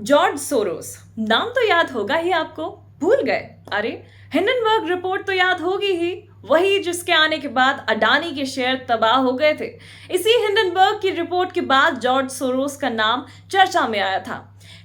George Soros नाम तो याद होगा ही आपको। भूल गए? अरे, हिंडनबर्ग रिपोर्ट तो याद होगी ही। वही जिसके आने के बाद अडानी के शेयर तबाह हो गए थे। इसी हिंडनबर्ग की रिपोर्ट के बाद जॉर्ज सोरोस का नाम चर्चा में आया था।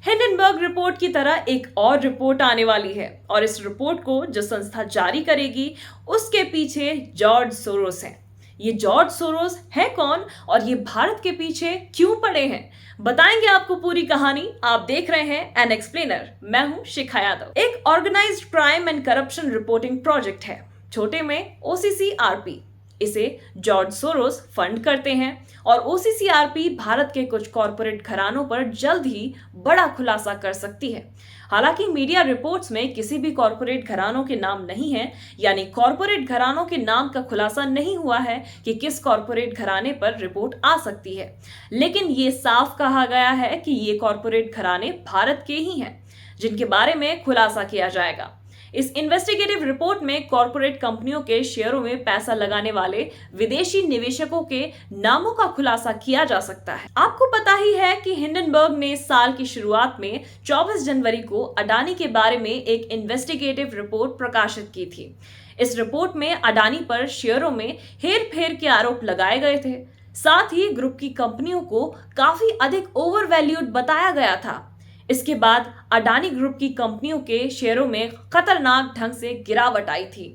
हिंडनबर्ग रिपोर्ट की तरह एक और रिपोर्ट आने वाली है और इस रिपोर्ट को जो संस्था जारी करेगी उसके पीछे जॉर्ज सोरोस हैं। ये जॉर्ज सोरोस है कौन और ये भारत के पीछे क्यों पड़े हैं, बताएंगे आपको पूरी कहानी। आप देख रहे हैं एन एक्सप्लेनर। मैं हूं शिखा यादव। एक organised crime and corruption reporting project है, छोटे में ओसीसीआरपी। इसे जॉर्ज सोरोस फंड करते हैं और ओसीसीआरपी भारत के कुछ कॉरपोरेट घरानों पर जल्द ही बड़ा खुलासा कर सकती है। हालांकि मीडिया रिपोर्ट्स में किसी भी कॉरपोरेट घरानों के नाम नहीं है, यानी कॉरपोरेट घरानों के नाम का खुलासा नहीं हुआ है कि किस कॉरपोरेट घराने पर रिपोर्ट आ सकती है। लेकिन ये साफ कहा गया है कि ये कॉरपोरेट घराने भारत के ही हैं जिनके बारे में खुलासा किया जाएगा। इस इन्वेस्टिगेटिव रिपोर्ट में कॉरपोरेट कंपनियों के शेयरों में पैसा लगाने वाले विदेशी निवेशकों के नामों का खुलासा किया जा सकता है। आपको पता ही है कि हिंडनबर्ग ने साल की शुरुआत में 24 जनवरी को अडानी के बारे में एक इन्वेस्टिगेटिव रिपोर्ट प्रकाशित की थी। इस रिपोर्ट में अडानी पर शेयरों में हेर-फेर के आरोप लगाए गए थे। साथ ही ग्रुप की कंपनियों को काफी अधिक ओवर वैल्यूड बताया गया था। इसके बाद अडानी ग्रुप की कंपनियों के शेयरों में खतरनाक ढंग से गिरावट आई थी।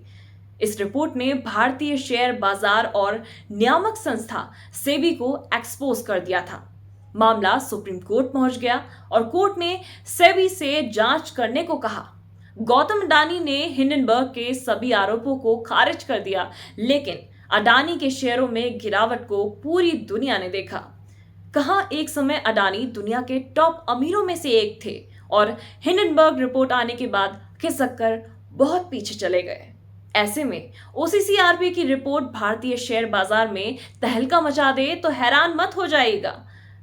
इस रिपोर्ट ने भारतीय शेयर बाजार और नियामक संस्था सेबी को एक्सपोज कर दिया था। मामला सुप्रीम कोर्ट पहुंच गया और कोर्ट ने सेबी से जांच करने को कहा। गौतम अडानी ने हिंडनबर्ग के सभी आरोपों को खारिज कर दिया, लेकिन अडानी के शेयरों में गिरावट को पूरी दुनिया ने देखा। कहाँ एक समय अडानी दुनिया के टॉप अमीरों में से एक थे और हिंडनबर्ग रिपोर्ट आने के बाद खिसक कर बहुत पीछे चले गए। ऐसे में ओसीसीआरपी की रिपोर्ट भारतीय शेयर बाजार में तहलका मचा दे तो हैरान मत हो जाइएगा,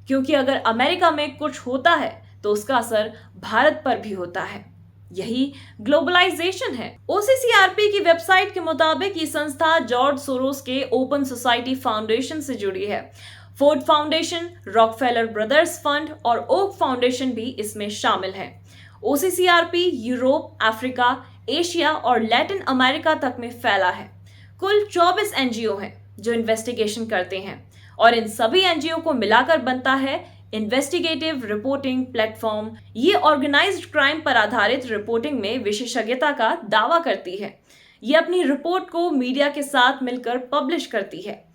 क्योंकि अगर अमेरिका में कुछ होता है तो उसका असर भारत पर भी होता है। यही ग्लोबलाइजेशन है। ओसीसीआरपी की वेबसाइट के मुताबिक ये संस्था जॉर्ज सोरोस के ओपन सोसाइटी फाउंडेशन से जुड़ी है। Ford foundation, Rockefeller brothers fund और ओक फाउंडेशन भी इसमें शामिल है। ओसीसीआरपी यूरोप, अफ्रीका, एशिया और लैटिन अमेरिका तक में फैला है। कुल 24 एनजीओ हैं जो इन्वेस्टिगेशन करते हैं और इन सभी एनजीओ को मिलाकर बनता है इन्वेस्टिगेटिव रिपोर्टिंग प्लेटफॉर्म। ये ऑर्गेनाइज्ड क्राइम पर आधारित रिपोर्टिंग में विशेषज्ञता का दावा करती है। ये अपनी रिपोर्ट को मीडिया के साथ मिलकर पब्लिश करती है।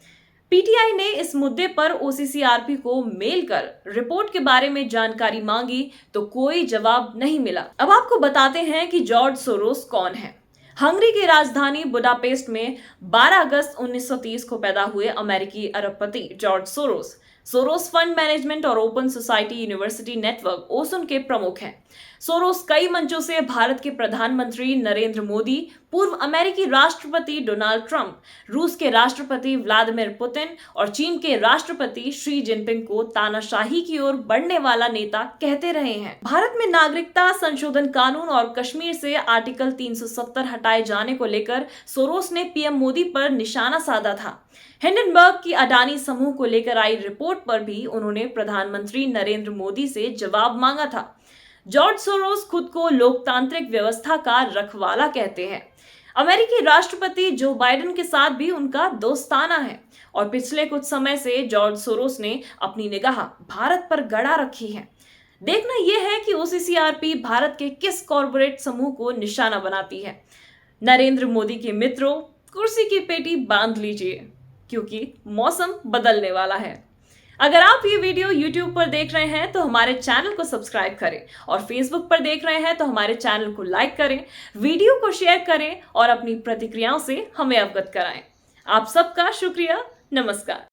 पीटीआई ने इस मुद्दे पर ओसीसीआरपी को मेल कर रिपोर्ट के बारे में जानकारी मांगी तो कोई जवाब नहीं मिला। अब आपको बताते हैं कि जॉर्ज सोरोस कौन है। हंगरी की राजधानी बुडापेस्ट में 12 अगस्त 1930 को पैदा हुए अमेरिकी अरबपति George Soros Soros fund management और open society university network Osun के प्रमुख हैं। सोरोस कई मंचों से भारत के प्रधानमंत्री नरेंद्र मोदी, पूर्व अमेरिकी राष्ट्रपति डोनाल्ड ट्रंप, रूस के राष्ट्रपति व्लादिमीर पुतिन और चीन के राष्ट्रपति शी जिनपिंग को तानाशाही की ओर बढ़ने वाला नेता कहते रहे हैं। भारत में नागरिकता संशोधन कानून और कश्मीर से आर्टिकल 370 हटाए जाने को लेकर सोरोस ने पीएम मोदी पर निशाना साधा था। हिंडनबर्ग की अडानी समूह को लेकर आई रिपोर्ट पर भी उन्होंने प्रधानमंत्री नरेंद्र मोदी से जवाब मांगा था। जॉर्ज सोरोस खुद को लोकतांत्रिक व्यवस्था का रखवाला कहते हैं। अमेरिकी राष्ट्रपति जो बाइडेन के साथ भी उनका दोस्ताना है और पिछले कुछ समय से जॉर्ज सोरोस ने अपनी निगाह भारत पर गड़ा रखी है। देखना यह है कि ओसीसीआरपी भारत के किस कॉर्पोरेट समूह को निशाना बनाती है। नरेंद्र मोदी के मित्रों, कुर्सी की पेटी बांध लीजिए, क्योंकि मौसम बदलने वाला है। अगर आप ये वीडियो YouTube पर देख रहे हैं तो हमारे चैनल को सब्सक्राइब करें और Facebook पर देख रहे हैं तो हमारे चैनल को लाइक करें, वीडियो को शेयर करें और अपनी प्रतिक्रियाओं से हमें अवगत कराएं। आप सबका शुक्रिया। नमस्कार।